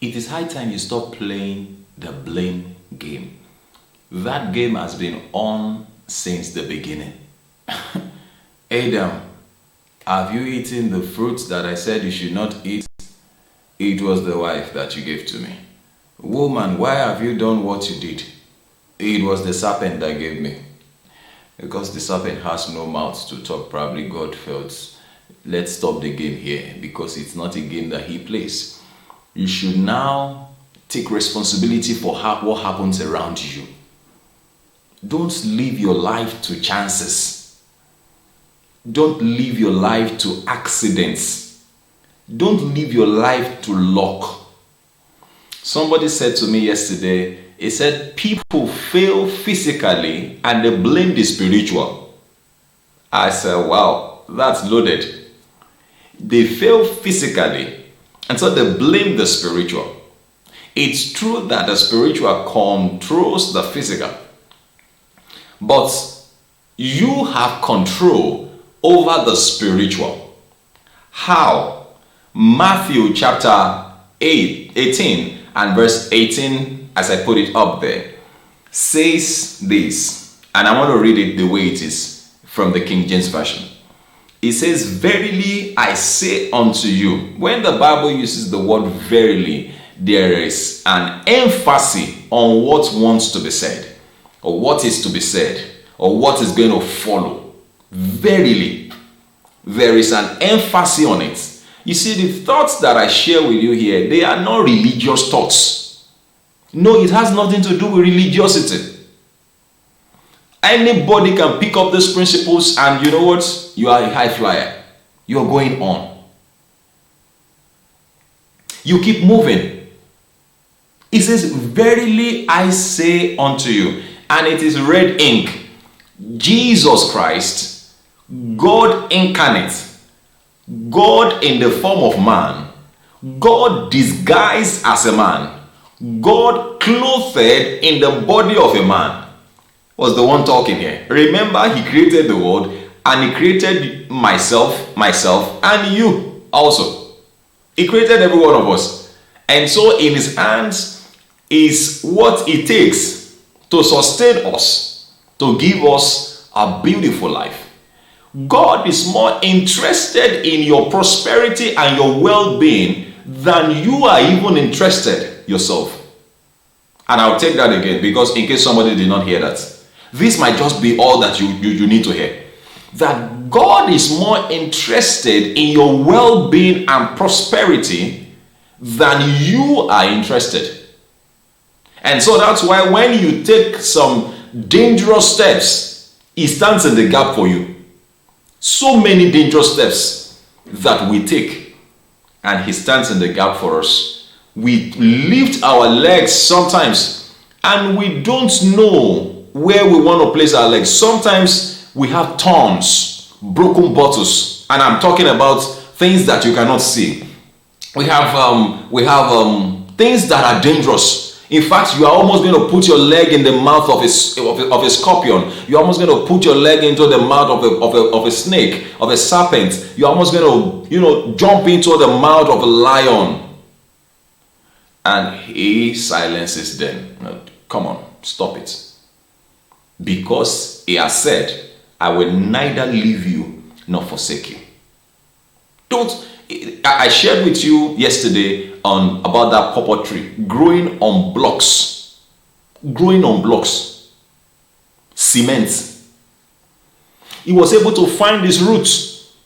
It is high time you stop playing the blame game. That game has been on since the beginning. Adam, have you eaten the fruits that I said you should not eat? It was the wife that you gave to me. Woman, why have you done what you did? It was the serpent that gave me. Because the serpent has no mouth to talk, probably God felt, let's stop the game here because it's not a game that he plays. You should now take responsibility for what happens around you. Don't live your life to chances. Don't live your life to accidents. Don't live your life to luck. Somebody said to me yesterday, he said, people fail physically and they blame the spiritual. I said, wow, that's loaded. They fail physically and so they blame the spiritual. It's true that the spiritual controls the physical, but you have control over the spiritual. How? Matthew chapter 18 and verse 18, as I put it up there, says this, and I want to read it the way it is from the King James Version. It says, verily I say unto you. When the Bible uses the word verily, there is an emphasis on what wants to be said, or what is to be said, or what is going to follow. Verily, there is an emphasis on it. You see, the thoughts that I share with you here, they are not religious thoughts. No, it has nothing to do with religiosity. Anybody can pick up these principles and you know what? You are a high flyer. You are going on. You keep moving. It says, verily I say unto you, and it is red ink. Jesus Christ, God incarnate, God in the form of man, God disguised as a man, God clothed in the body of a man, was the one talking here. Remember, he created the world and he created myself, and you also. He created every one of us. And so in his hands is what it takes to sustain us, to give us a beautiful life. God is more interested in your prosperity and your well-being than you are even interested yourself. And I'll take that again because in case somebody did not hear that, this might just be all that you need to hear. That God is more interested in your well-being and prosperity than you are interested. And so that's why when you take some dangerous steps, he stands in the gap for you. So many dangerous steps that we take, and he stands in the gap for us. We lift our legs sometimes and we don't know where we want to place our legs. Sometimes we have thorns, broken bottles, and I'm talking about things that you cannot see. We have things that are dangerous. In fact, you are almost going to put your leg in the mouth of a scorpion. You're almost going to put your leg into the mouth of a snake, of a serpent. You're almost going to, jump into the mouth of a lion. And he silences them. No, come on, stop it. Because he has said, I will neither leave you nor forsake you. I shared with you yesterday about that pawpaw tree growing on blocks, cement. He was able to find his roots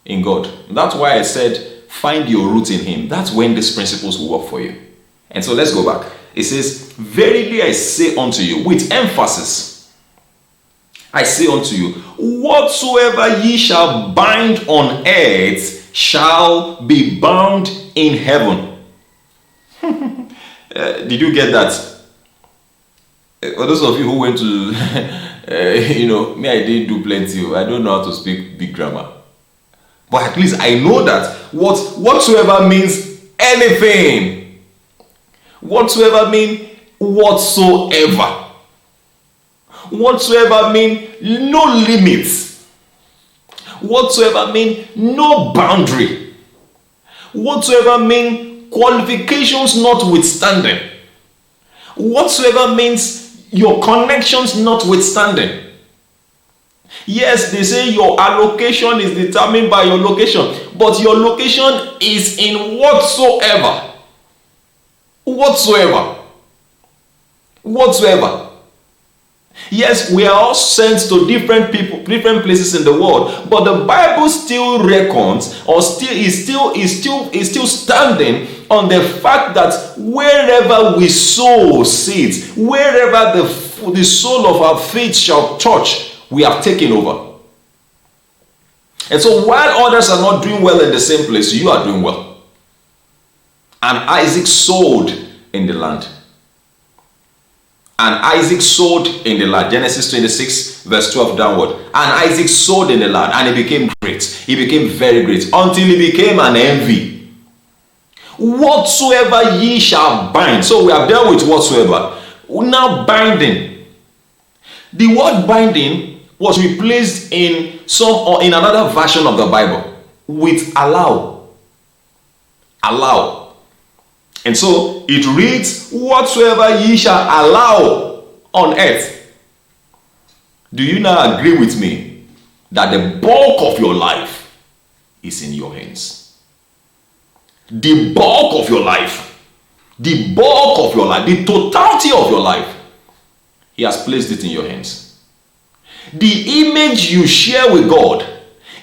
in God. That's why I said, find your roots in him. That's when these principles will work for you. And so let's go back. It says, verily I say unto you, with emphasis, I say unto you, whatsoever ye shall bind on earth shall be bound in heaven. Did you get that? For those of you who went to, me, I didn't do plenty. I don't know how to speak big grammar. But at least I know that whatsoever means anything. Whatsoever mean whatsoever. Whatsoever mean no limits. Whatsoever mean no boundary. Whatsoever mean qualifications notwithstanding. Whatsoever means your connections notwithstanding. Yes, they say your allocation is determined by your location, but your location is in whatsoever. Whatsoever. Whatsoever. Yes, we are all sent to different people, different places in the world, but the Bible still reckons, or is still standing on the fact that wherever we sow seeds, wherever the sole of our feet shall touch, we have taken over. And so while others are not doing well in the same place, you are doing well. And Isaac sowed in the land. And Isaac sowed in the land. Genesis 26 verse 12 downward. And Isaac sowed in the land, and he became great. He became very great, until he became an envy. Whatsoever ye shall bind. So we have dealt with whatsoever. Now binding. The word binding was replaced in some, or in another version of the Bible, with allow. Allow. And so it reads, whatsoever ye shall allow on earth. Do you now agree with me that the bulk of your life is in your hands? The bulk of your life, the bulk of your life, the totality of your life, he has placed it in your hands. The image you share with God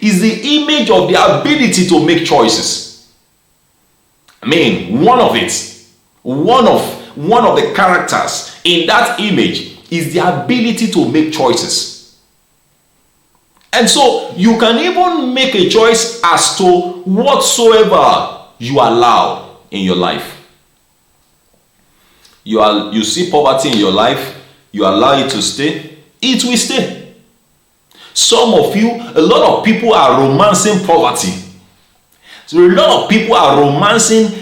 is the image of the ability to make choices. I mean, one of the characters in that image is the ability to make choices. And so you can even make a choice as to whatsoever you allow in your life. You see poverty in your life, you allow it to stay, it will stay. Some of you, a lot of people are romancing poverty. So a lot of people are romancing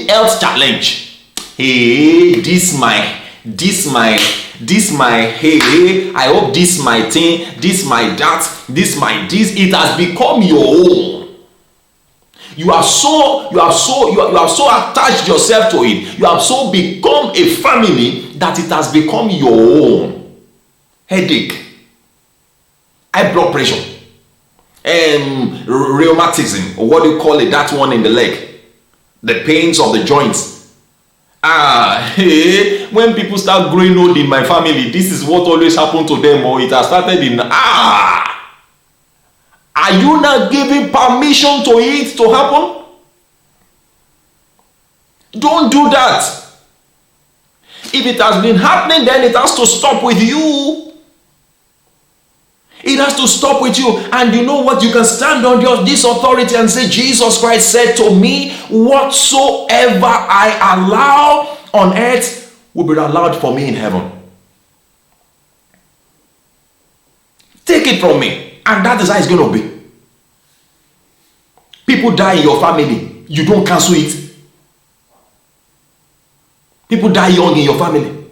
health challenge. Hey, this my, hey, I hope this my thing, this my that, this my this. It has become your own. You have so attached yourself to it. You have so become a family that it has become your own. Headache, high blood pressure, rheumatism, or what do you call it, that one in the leg, the pains of the joints. When people start growing old in my family, this is what always happened to them, or it has started in are you not giving permission to it to happen? Don't do that. If it has been happening, then it has to stop with you. It has to stop with you. And you know what? You can stand on this authority and say, Jesus Christ said to me, whatsoever I allow on earth will be allowed for me in heaven. Take it from me. And that is how it's going to be. People die in your family. You don't cancel it. People die young in your family.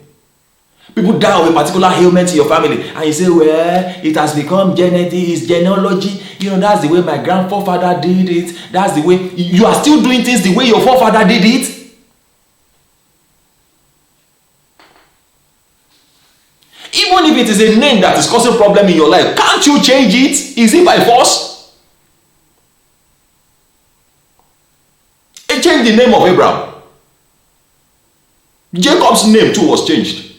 People die of a particular ailment in your family, and you say, well, it has become genetic, it's genealogy. You know, that's the way my grandfather did it. That's the way. You are still doing things the way your forefather did it. Even if it is a name that is causing problem in your life, can't you change it? Is it by force? He changed the name of Abraham. Jacob's name too was changed.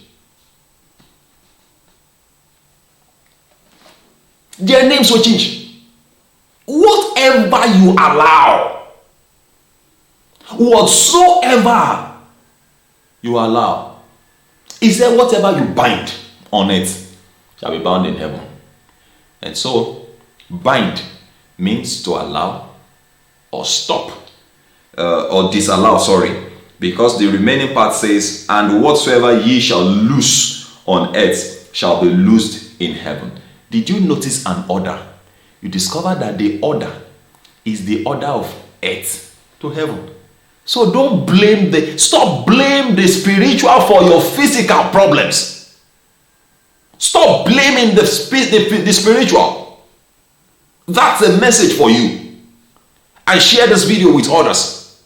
Their names were changed. Whatever you allow, whatsoever you allow, he said, whatever you bind on earth shall be bound in heaven. And so, bind means to allow or stop or disallow, because the remaining part says, and whatsoever ye shall loose on earth shall be loosed in heaven. Did you notice an order? You discover that the order is the order of earth to heaven. So stop blame the spiritual for your physical problems. Stop blaming the spiritual. That's a message for you. And share this video with others.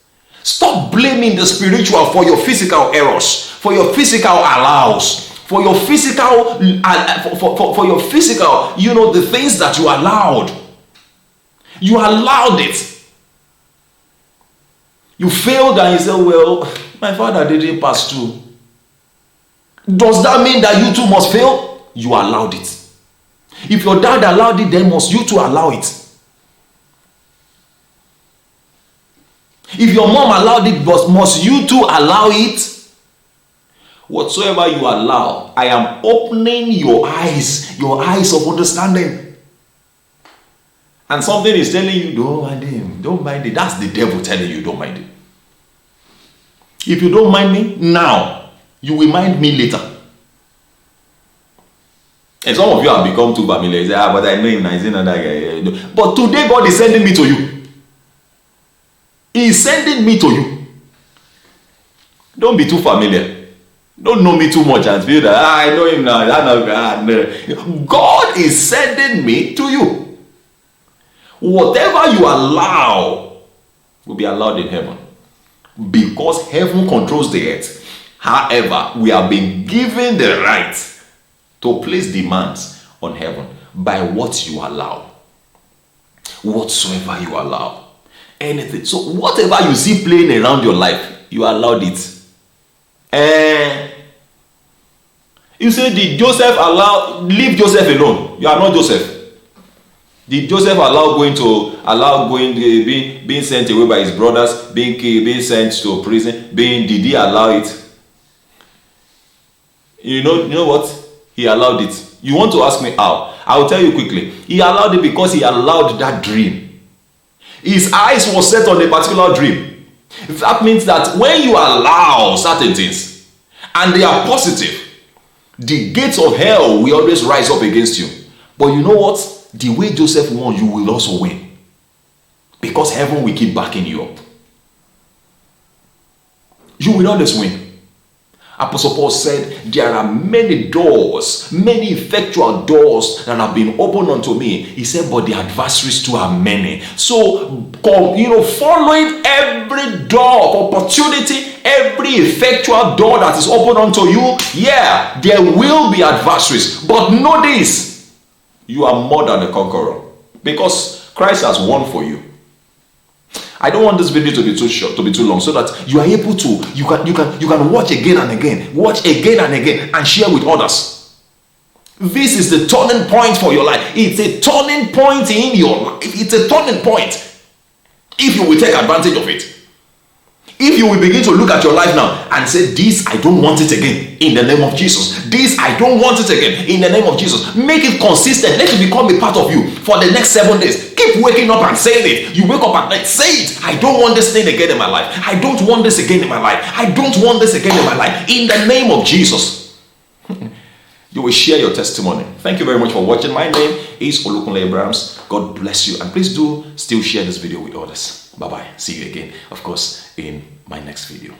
Stop blaming the spiritual for your physical errors, for your physical allows, for your physical, for your physical, the things that you allowed. You allowed it. You failed and you said, well, my father didn't pass through. Does that mean that you too must fail? You allowed it. If your dad allowed it, then must you too allow it. If your mom allowed it, must you too allow it? Whatsoever you allow, I am opening your eyes of understanding. And something is telling you, don't mind him, don't mind it. That's the devil telling you, don't mind it. If you don't mind me now, you will mind me later. And some of you have become too familiar. You say, but I know him, I see another guy. But today God is sending me to you. He is sending me to you. Don't be too familiar. Don't know me too much and feel that I know him now. No. God is sending me to you. Whatever you allow will be allowed in heaven, because heaven controls the earth. However, we have been given the right to place demands on heaven by what you allow. Whatsoever you allow. Anything. So whatever you see playing around your life, you allowed it. You say, did Joseph leave Joseph alone? You are not Joseph. Did Joseph being sent away by his brothers, being sent to prison, did he allow it? You know what? He allowed it. You want to ask me how? I will tell you quickly. He allowed it because he allowed that dream. His eyes were set on a particular dream. That means that when you allow certain things and they are positive, the gates of hell will always rise up against you. But you know what? The way Joseph won, you will also win. Because heaven will keep backing you up. You will always win. Apostle Paul said, there are many doors, many effectual doors that have been opened unto me. He said, but the adversaries too are many. So, following every door of opportunity, every effectual door that is opened unto you, there will be adversaries. But know this, you are more than a conqueror, because Christ has won for you. I don't want this video to be too short, to be too long, so that you are able to, you can watch again and again, and share with others. This is the turning point for your life. It's a turning point in your life. It's a turning point. If you will take advantage of it. If you will begin to look at your life now and say, this, I don't want it again in the name of Jesus. This, I don't want it again in the name of Jesus. Make it consistent. Let it become a part of you for the next 7 days. Keep waking up and saying it. You wake up at night, say it. I don't want this thing again in my life. I don't want this again in my life. I don't want this again in my life. In the name of Jesus. You will share your testimony. Thank you very much for watching. My name is Olukunle Abrahams. God bless you. And please do still share this video with others. Bye-bye. See you again, of course, in my next video.